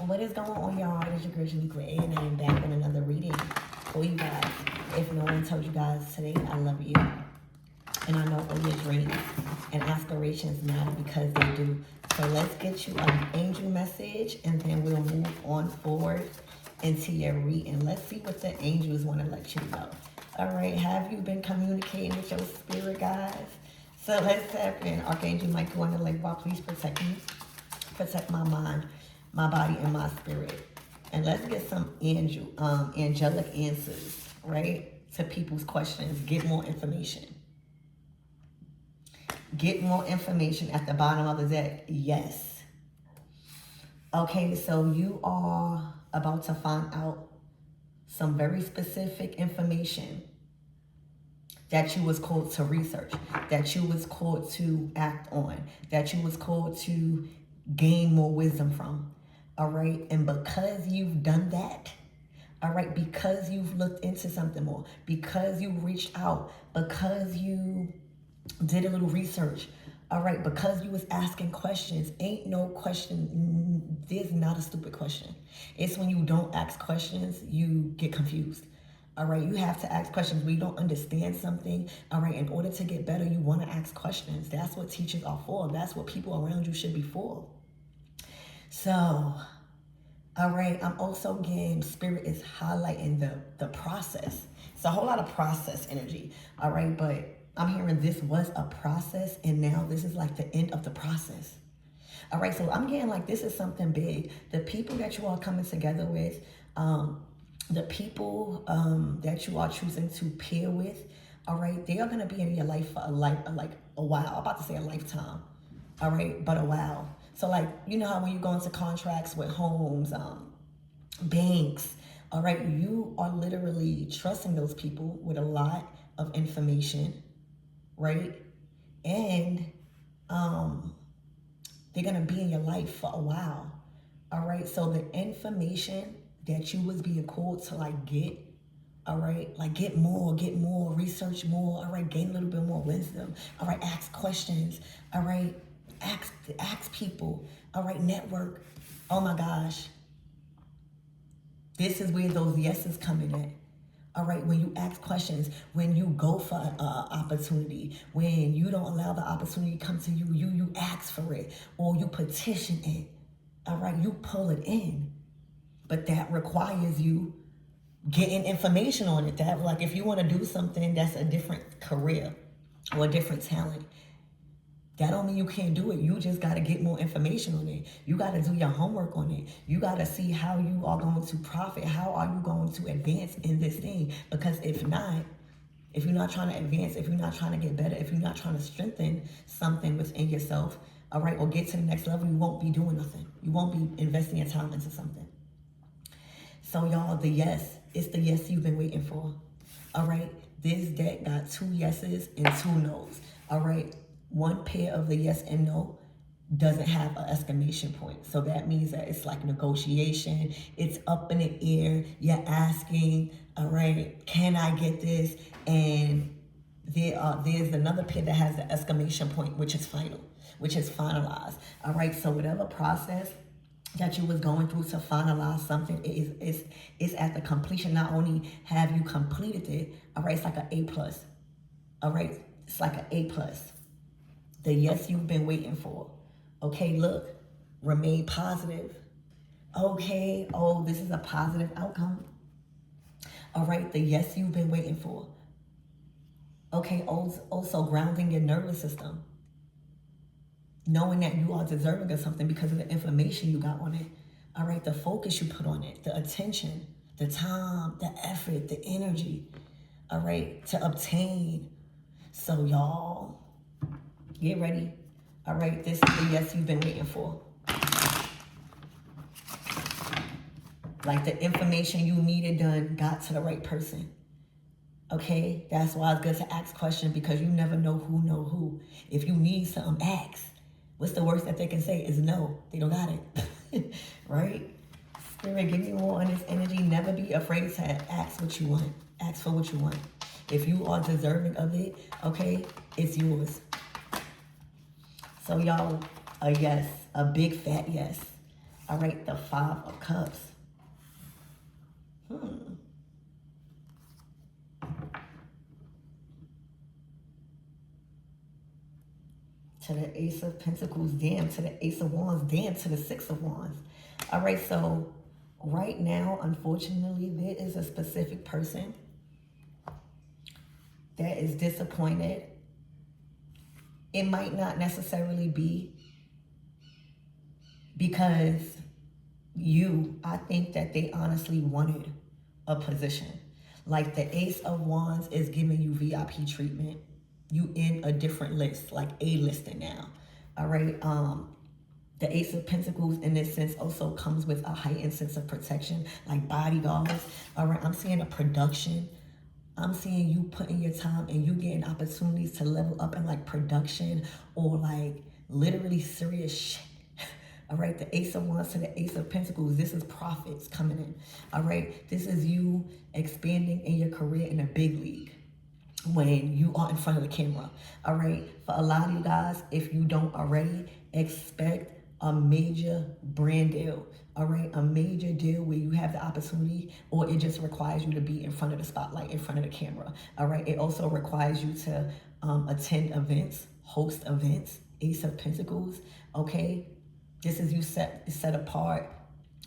What is going on, y'all? It is your girl Shaniqua A, and I am back with another reading for you guys. If no one told you guys today, I love you. And I know all your dreams and aspirations matter because they do. So let's get you an angel message, and then we'll move on forward into your reading. Let's see what the angels want to let you know. All right, have you been communicating with your spirit, guys? So let's tap in. Archangel Michael and the Lake, please protect me. Protect my mind, my body, and my spirit. And let's get some angelic answers, right, to people's questions. Get more information. Get more information at the bottom of the deck. Yes. Okay, so you are about to find out some very specific information that you was called to research, that you was called to act on, that you was called to gain more wisdom from. All right, and because you've done that, all right, because you've looked into something more, because you reached out, because you did a little research, all right, because you was asking questions. Ain't no question, there's not a stupid question. It's when you don't ask questions, you get confused. All right, you have to ask questions when you don't understand something. All right, in order to get better, you want to ask questions. That's what teachers are for. That's what people around you should be for. So, all right, I'm also getting spirit is highlighting the process. It's a whole lot of process energy, all right, but I'm hearing this was a process, and now this is like the end of the process. All right, so I'm getting like this is something big. The people that you are coming together with, the people that you are choosing to pair with, all right, they are going to be in your life for like a while. I'm about to say a lifetime, all right, but a while. So like, you know how when you go into contracts with homes, banks, all right, you are literally trusting those people with a lot of information, right? And they're going to be in your life for a while, all right? So the information that you was being called to like get, all right, like get more, research more, all right, gain a little bit more wisdom, all right, ask questions, all right, ask people, all right, network. Oh my gosh, this is where those yeses come in at. All right, when you ask questions, when you go for an opportunity, when you don't allow the opportunity to come to you, you ask for it, or you petition it. All right, you pull it in. But that requires you getting information on it. That, like, if you want to do something that's a different career or a different talent, that don't mean you can't do it. You just got to get more information on it. You got to do your homework on it. You got to see how you are going to profit. How are you going to advance in this thing? Because if not, if you're not trying to advance, if you're not trying to get better, if you're not trying to strengthen something within yourself, all right, or get to the next level, you won't be doing nothing. You won't be investing your time into something. So y'all, the yes, it's the yes you've been waiting for. All right, this deck got 2 yeses and 2 nos. All right, one pair of the yes and no doesn't have an exclamation point. So that means that it's like negotiation. It's up in the air. You're asking, all right, can I get this? And there's another pair that has the exclamation point, which is final, which is finalized. All right, so whatever process that you was going through to finalize something is at the completion. Not only have you completed it, all right, it's like an A+. All right, it's like an A+. The yes you've been waiting for. Okay, look, remain positive. Okay, oh, this is a positive outcome. All right, the yes you've been waiting for. Okay, also grounding your nervous system. Knowing that you are deserving of something because of the information you got on it. All right, the focus you put on it, the attention, the time, the effort, the energy, all right, to obtain. So y'all, get ready. All right, this is the yes you've been waiting for. Like the information you needed done got to the right person. Okay, that's why it's good to ask questions, because you never know who. If you need something, ask. What's the worst that they can say is no. They don't got it. Right? Spirit, give me more on this energy. Never be afraid to ask what you want. Ask for what you want. If you are deserving of it, okay, it's yours. So y'all, a yes, a big fat yes. All right, the Five of Cups. To the Ace of Pentacles, damn, to the Ace of Wands, damn, to the Six of Wands. All right, so right now, unfortunately, there is a specific person that is disappointed. It might not necessarily be because I think that they honestly wanted a position. Like the Ace of Wands is giving you VIP treatment. You in a different list, like A listing now. All right. The Ace of Pentacles in this sense also comes with a heightened sense of protection, like bodyguards. All right. I'm seeing a production. I'm seeing you putting your time and you getting opportunities to level up in like production or like literally serious shit. All right, the Ace of Wands to the Ace of Pentacles. This is profits coming in. All right, this is you expanding in your career in a big league when you are in front of the camera. All right, for a lot of you guys, if you don't already, expect a major brand deal. All right, a major deal where you have the opportunity, or it just requires you to be in front of the spotlight, in front of the camera. All right, it also requires you to attend events, host events. Ace of Pentacles. Okay, this is you set apart.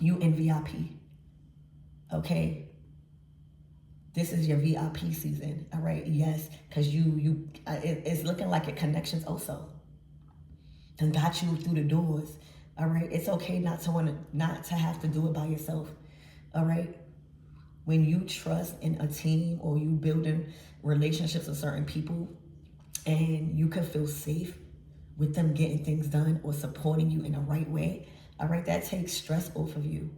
You in VIP. Okay, this is your VIP season. All right, yes, because it's looking like your connections also and got you through the doors. All right, it's okay not to have to do it by yourself. All right, when you trust in a team or you building relationships with certain people, and you can feel safe with them getting things done or supporting you in the right way. All right, that takes stress off of you.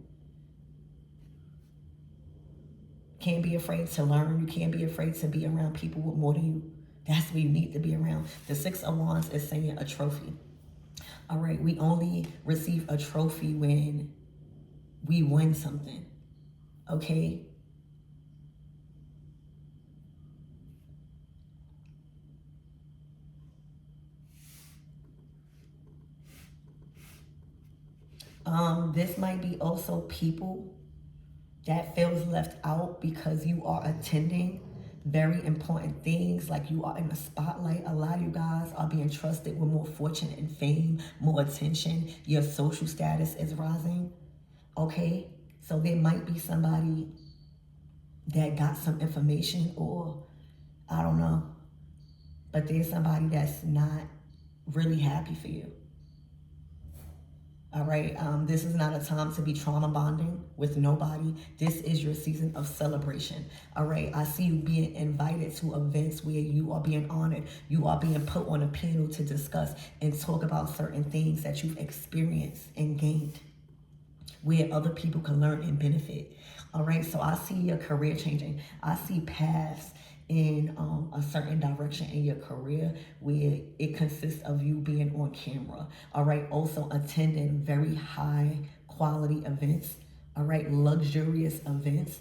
Can't be afraid to learn. You can't be afraid to be around people with more than you. That's what you need to be around. The Six of Wands is saying a trophy. All right, we only receive a trophy when we win something. Okay? This might be also people that feels left out because you are attending very important things, like you are in the spotlight. A lot of you guys are being trusted with more fortune and fame, more attention. Your social status is rising. Okay, so there might be somebody that got some information, or I don't know, but there's somebody that's not really happy for you. All right, this is not a time to be trauma bonding with nobody. This is your season of celebration. All right, I see you being invited to events where you are being honored. You are being put on a panel to discuss and talk about certain things that you've experienced and gained, where other people can learn and benefit. All right, so I see your career changing. I see paths in a certain direction in your career where it consists of you being on camera. All right, also attending very high quality events. All right, luxurious events.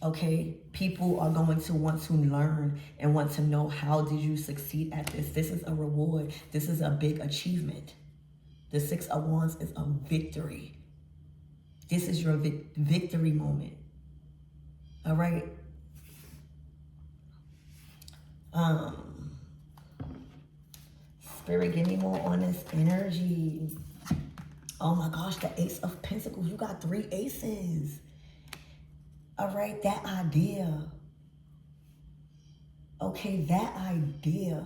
Okay, people are going to want to learn and want to know, how did you succeed at this? This is a reward. This is a big achievement. The Six of Wands is a victory. This is your victory moment. All right. Spirit, give me more on this energy. Oh my gosh, the Ace of Pentacles. You got 3 aces. All right, that idea. Okay, that idea.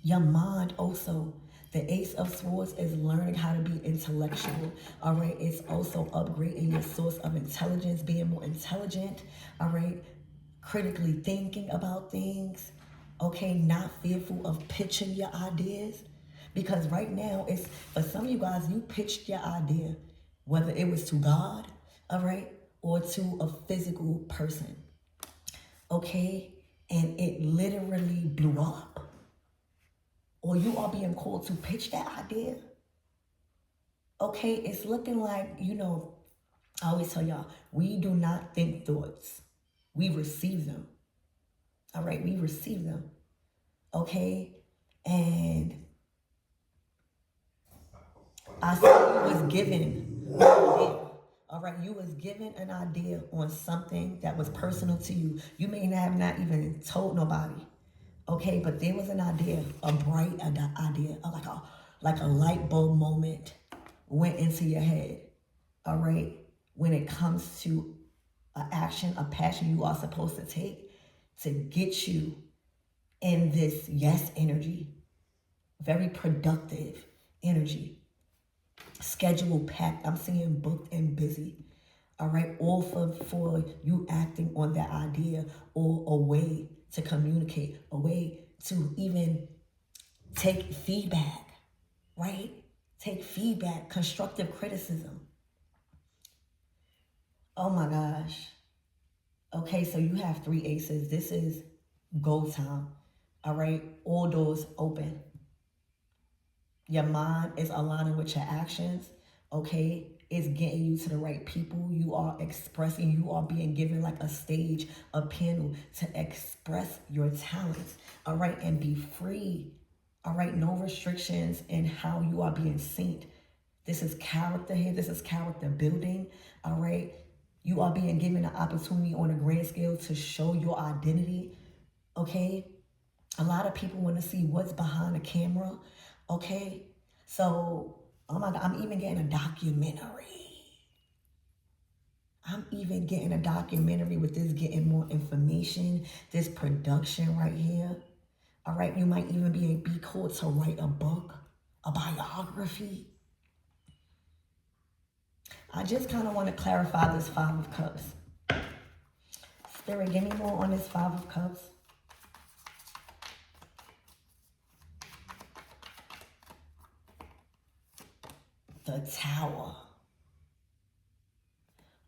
Your mind also. The Ace of Swords is learning how to be intellectual. All right, it's also upgrading your source of intelligence, being more intelligent. All right, critically thinking about things. Okay, not fearful of pitching your ideas. Because right now, it's for some of you guys, you pitched your idea, whether it was to God, all right, or to a physical person. Okay, and it literally blew up. Or you are being called to pitch that idea. Okay, it's looking like, I always tell y'all, we do not think thoughts. We receive them. All right, we receive them. Okay, and I said you was given an idea. All right, you was given an idea on something that was personal to you. You may have not even told nobody. Okay, but there was an idea, a bright idea, like a light bulb moment went into your head. All right, when it comes to an action, a passion you are supposed to take to get you in this yes energy, very productive energy, schedule packed. I'm seeing booked and busy. All right, all for you acting on that idea or a way to communicate, a way to even take feedback, right? Take feedback, constructive criticism. Oh my gosh. Okay, so you have 3 aces. This is go time. All right, all doors open. Your mind is aligning with your actions. Okay, it's getting you to the right people. You are expressing, you are being given like a stage, a panel to express your talents. All right, and be free. All right, no restrictions in how you are being seen. This is character here. This is character building. All right, you are being given an opportunity on a grand scale to show your identity. Okay, a lot of people want to see what's behind the camera. Okay, so oh my God, I'm even getting a documentary. I'm even getting a documentary with this, getting more information, this production right here. All right, you might even be called to write a book, a biography. I just kind of want to clarify this 5 of Cups. Spirit, give me more on this 5 of Cups. The Tower.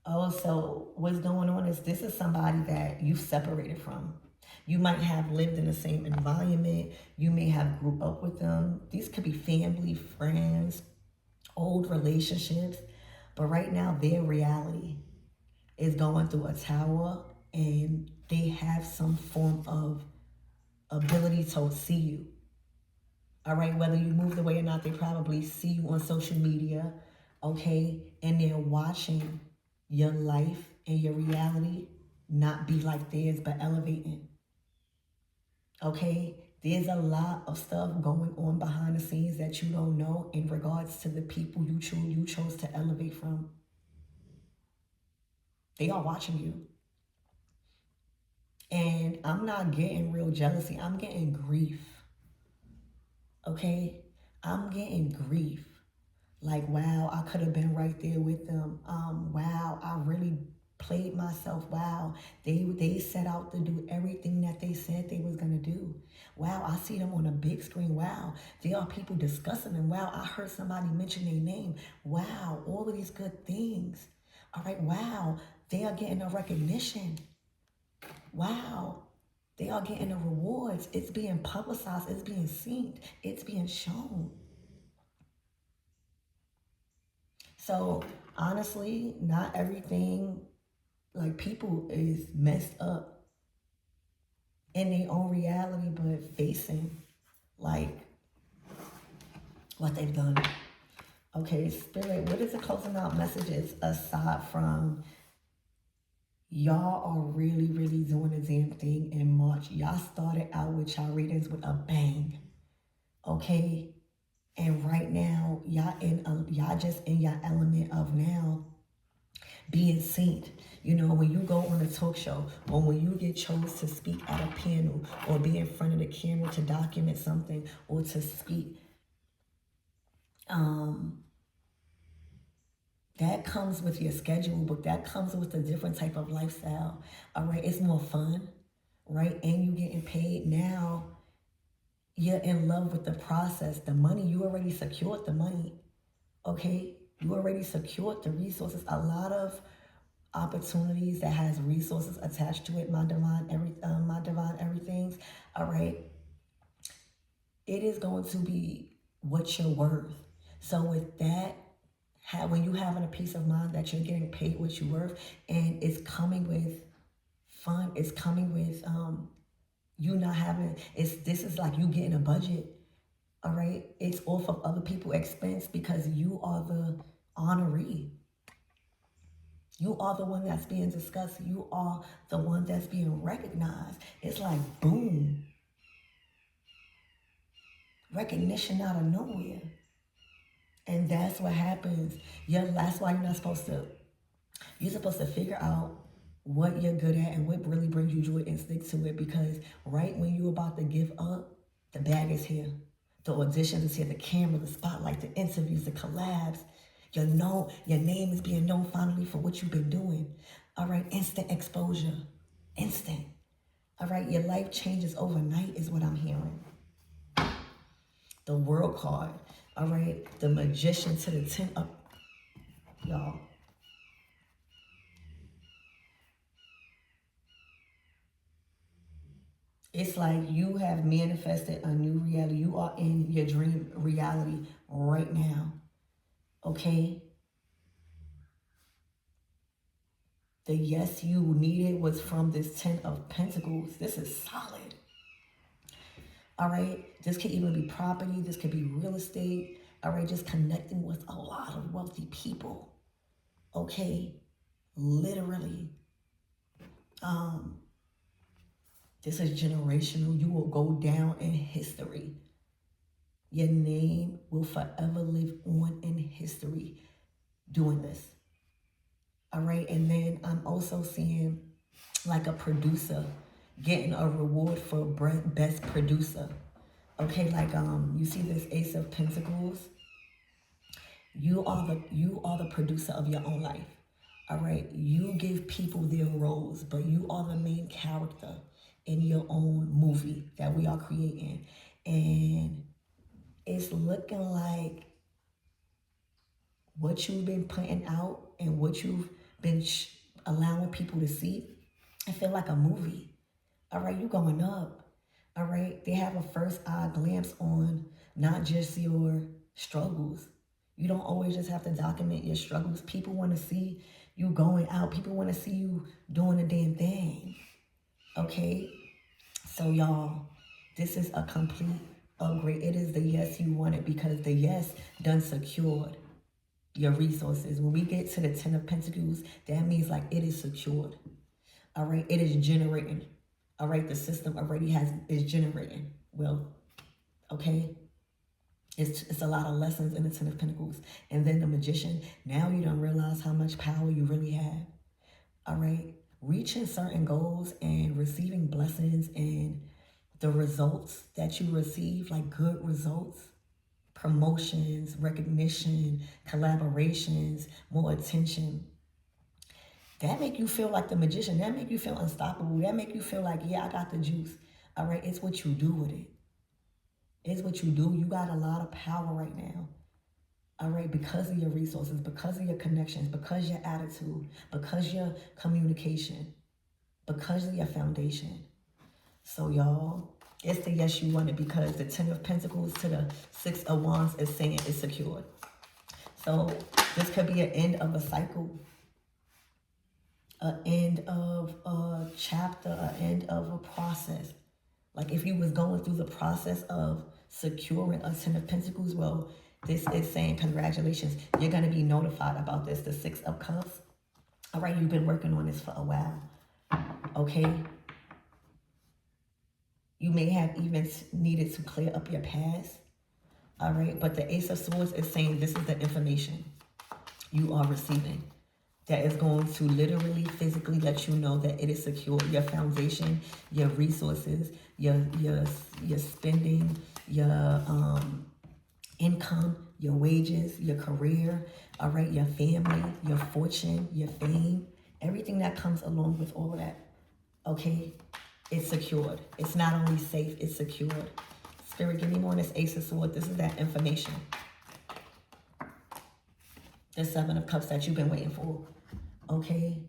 Oh, so what's going on is this is somebody that you separated from. You might have lived in the same environment. You may have grew up with them. These could be family, friends, old relationships. But right now, their reality is going through a tower and they have some form of ability to see you. All right, whether you moved away or not, they probably see you on social media, okay? And they're watching your life and your reality not be like theirs, but elevating. Okay? There's a lot of stuff going on behind the scenes that you don't know in regards to the people you chose to elevate from. They are watching you. And I'm not getting real jealousy. I'm getting grief. Okay? I'm getting grief. Like, wow, I could have been right there with them. Wow, I really played myself. Wow, they set out to do everything that they said they was gonna do. Wow, I see them on a big screen. Wow, there are people discussing them. Wow, I heard somebody mention their name. Wow, all of these good things. All right, wow, they are getting a recognition. Wow, they are getting the rewards. It's being publicized. It's being seen. It's being shown. So honestly, not everything, like people is messed up in their own reality, but facing like what they've done. Okay, Spirit, what is the closing out messages aside from y'all are really, really doing the damn thing in March? Y'all started out with y'all readings with a bang. Okay? And right now, y'all just in your element of now being seen. You know, when you go on a talk show or when you get chose to speak at a panel or be in front of the camera to document something or to speak, that comes with your schedule, but that comes with a different type of lifestyle. All right, it's more fun, right? And you getting paid now. You're in love with the process. The money, you already secured the money. Okay, you already secured the resources. A lot of opportunities that has resources attached to it, my divine everythings. All right, it is going to be what you're worth. So with that, when you having a peace of mind that you're getting paid what you're worth, and it's coming with fun, it's coming with you not having, this is like you getting a budget. All right, it's off of other people's expense because you are the honoree. You are the one that's being discussed. You are the one that's being recognized. It's like, boom, recognition out of nowhere. And that's what happens. That's why you're supposed to figure out what you're good at and what really brings you joy and stick to it, because right when you're about to give up, the bag is here. The auditions is here, the camera, the spotlight, the interviews, the collabs. Your name is being known finally for what you've been doing. All right, instant exposure. Instant. All right, your life changes overnight is what I'm hearing. The World card. All right, the Magician to the 10 up. Y'all. It's like you have manifested a new reality. You are in your dream reality right now. Okay? The yes you needed was from this 10 of Pentacles. This is solid. All right? This could even be property. This could be real estate. All right? Just connecting with a lot of wealthy people. Okay? Literally. This is generational. You will go down in history. Your name will forever live on in history doing this. All right. And then I'm also seeing like a producer getting a reward for best producer. Okay. Like, you see this Ace of Pentacles. You are the producer of your own life. All right. You give people their roles, but you are the main character in your own movie that we are creating. And it's looking like what you've been putting out and what you've been allowing people to see, I feel like a movie. All right, you going up. All right, they have a first eye glimpse on not just your struggles. You don't always just have to document your struggles. People want to see you going out. People want to see you doing the damn thing. Okay, so y'all, this is a complete upgrade. It is the yes you wanted, because the yes done secured your resources. When we get to the 10 of Pentacles, that means like it is secured. All right, it is generating. All right, the system already is generating. Well, okay, it's a lot of lessons in the 10 of Pentacles. And then the Magician, now you don't realize how much power you really have. All right, reaching certain goals and receiving blessings and the results that you receive, like good results, promotions, recognition, collaborations, more attention. That make you feel like the Magician. That make you feel unstoppable. That make you feel like, yeah, I got the juice. All right, it's what you do with it. It's what you do. You got a lot of power right now. All right, because of your resources, because of your connections, because your attitude, because your communication, because of your foundation. So y'all, it's the yes you wanted, because the 10 of Pentacles to the 6 of Wands is saying it's secured. So this could be an end of a cycle, an end of a chapter, an end of a process. Like if you was going through the process of securing a 10 of Pentacles, well, this is saying congratulations. You're going to be notified about this, the 6 of Cups. All right, you've been working on this for a while. Okay. You may have even needed to clear up your past. All right, but the Ace of Swords is saying this is the information you are receiving that is going to literally, physically let you know that it is secure. Your foundation, your resources, your spending, your income, your wages, your career, all right, your family, your fortune, your fame, everything that comes along with all of that, okay, it's secured. It's not only safe, it's secured. Spirit, give me more on this Ace of Swords. This is that information. The 7 of Cups that you've been waiting for, okay?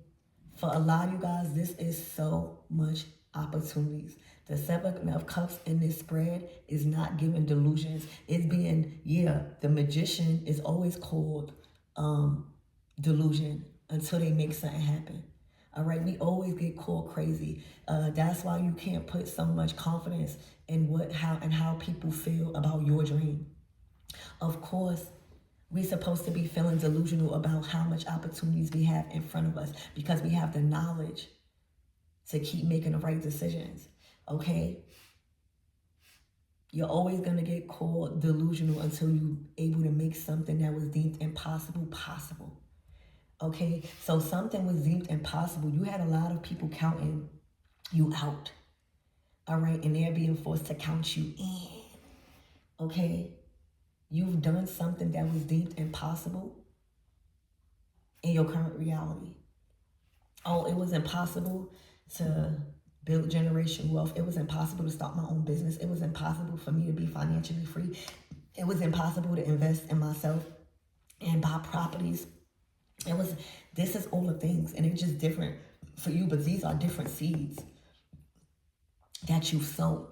For a lot of you guys, this is so much opportunities. The 7 of Cups in this spread is not giving delusions. It's being, yeah, the Magician is always called delusion until they make something happen. All right, we always get called crazy. That's why you can't put so much confidence in how people feel about your dream. Of course, we're supposed to be feeling delusional about how much opportunities we have in front of us because we have the knowledge to keep making the right decisions. Okay? You're always going to get called delusional until you're able to make something that was deemed impossible possible. Okay? So something was deemed impossible. You had a lot of people counting you out. All right? And they're being forced to count you in. Okay? You've done something that was deemed impossible in your current reality. Oh, it was impossible to build generational wealth. It was impossible to start my own business. It was impossible for me to be financially free. It was impossible to invest in myself and buy properties. This is all the things, and it's just different for you, but these are different seeds that you've sown.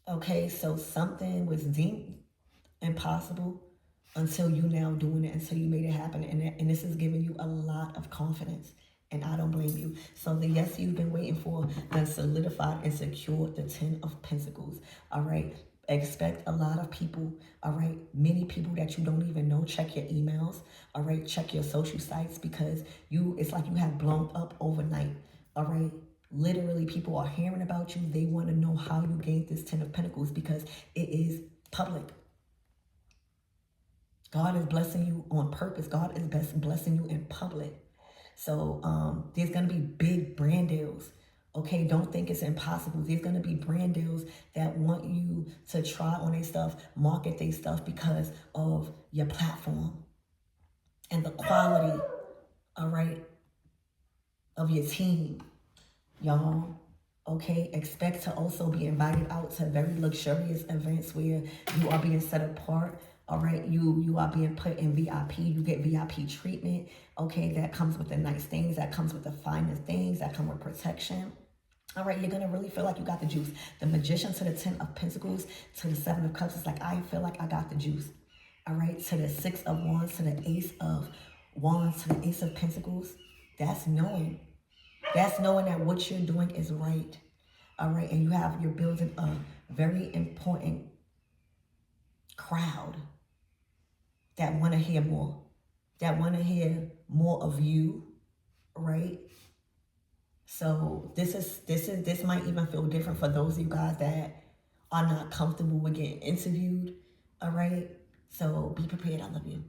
Okay, so something was deemed impossible until you now doing it, until you made it happen. And this is giving you a lot of confidence. And I don't blame you. So the yes you've been waiting for then solidified and secured the 10 of Pentacles. All right. Expect a lot of people. All right. Many people that you don't even know. Check your emails. All right. Check your social sites because it's like you have blown up overnight. All right. Literally, people are hearing about you. They want to know how you gained this 10 of Pentacles because it is public. God is blessing you on purpose. God is blessing you in public. So there's going to be big brand deals. Okay, don't think it's impossible. There's going to be brand deals that want you to try on their stuff, market their stuff because of your platform and the quality, all right, of your team, y'all. Okay, expect to also be invited out to very luxurious events where you are being set apart. All right, you are being put in VIP. You get VIP treatment. Okay, that comes with the nice things. That comes with the finest things. That come with protection. All right, you're going to really feel like you got the juice. The Magician to the 10 of Pentacles to the 7 of Cups is like, I feel like I got the juice. All right, to the 6 of Wands, to the Ace of Wands, to the Ace of Pentacles. That's knowing. That's knowing that what you're doing is right. All right, and you're building a very important crowd that want to hear more. That want to hear more of you, right? So this might even feel different for those of you guys that are not comfortable with getting interviewed. All right. So be prepared. I love you.